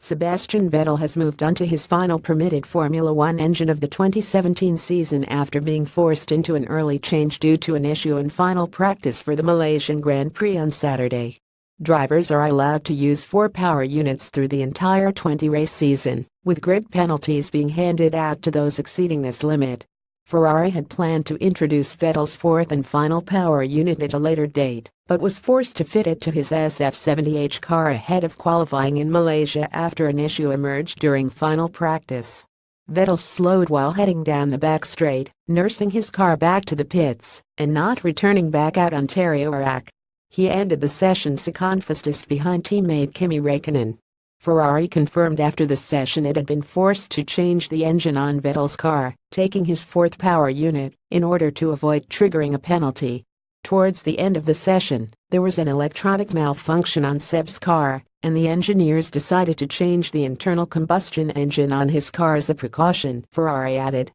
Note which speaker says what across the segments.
Speaker 1: Sebastian Vettel has moved on to his final permitted Formula One engine of the 2017 season after being forced into an early change due to an issue in final practice for the Malaysian Grand Prix on Saturday. Drivers are allowed to use 4 power units through the entire 20-race season, with grid penalties being handed out to those exceeding this limit. Ferrari had planned to introduce Vettel's 4th and final power unit at a later date, but was forced to fit it to his SF70H car ahead of qualifying in Malaysia after an issue emerged during final practice. Vettel slowed while heading down the back straight, nursing his car back to the pits and not returning back out Ontario track. He ended the session second fastest behind teammate Kimi Räikkönen. Ferrari confirmed after the session it had been forced to change the engine on Vettel's car, taking his 4th power unit, in order to avoid triggering a penalty. Towards the end of the session, there was an electronic malfunction on Seb's car, and the engineers decided to change the internal combustion engine on his car as a precaution, Ferrari added.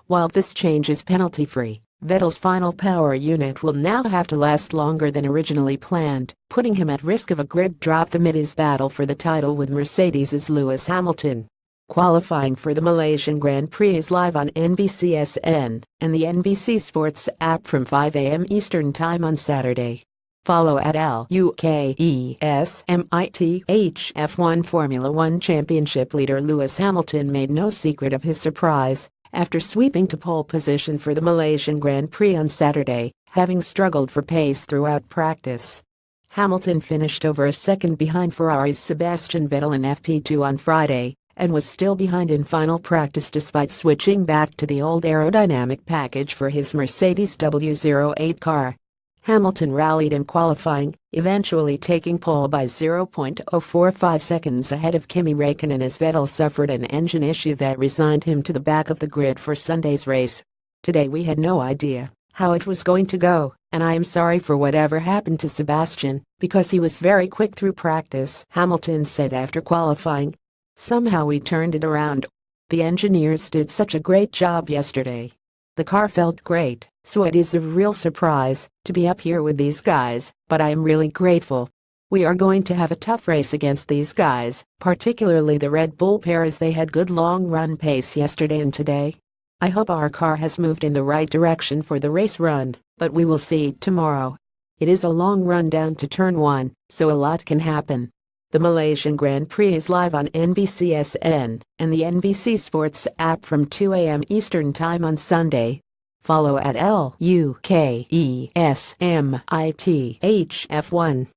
Speaker 1: While this change is penalty-free, Vettel's final power unit will now have to last longer than originally planned, putting him at risk of a grid drop amid his battle for the title with Mercedes' Lewis Hamilton. Qualifying for the Malaysian Grand Prix is live on NBCSN and the NBC Sports app from 5 a.m. Eastern Time on Saturday. Follow at LUKESMITH F1 Formula One Championship leader Lewis Hamilton made no secret of his surprise after sweeping to pole position for the Malaysian Grand Prix on Saturday, having struggled for pace throughout practice. Hamilton finished over a second behind Ferrari's Sebastian Vettel in FP2 on Friday, and was still behind in final practice despite switching back to the old aerodynamic package for his Mercedes W08 car. Hamilton rallied in qualifying, eventually taking pole by 0.045 seconds ahead of Kimi Räikkönen as Vettel suffered an engine issue that resigned him to the back of the grid for Sunday's race. "Today we had no idea how it was going to go, and I am sorry for whatever happened to Sebastian, because he was very quick through practice," Hamilton said after qualifying. "Somehow we turned it around. The engineers did such a great job yesterday. The car felt great, so it is a real surprise to be up here with these guys, but I am really grateful. We are going to have a tough race against these guys, particularly the Red Bull pair, as they had good long-run pace yesterday and today. I hope our car has moved in the right direction for the race run, but we will see tomorrow. It is a long run down to turn 1, so a lot can happen." The Malaysian Grand Prix is live on NBCSN and the NBC Sports app from 2 a.m. Eastern Time on Sunday. Follow at LUKESMITH F1.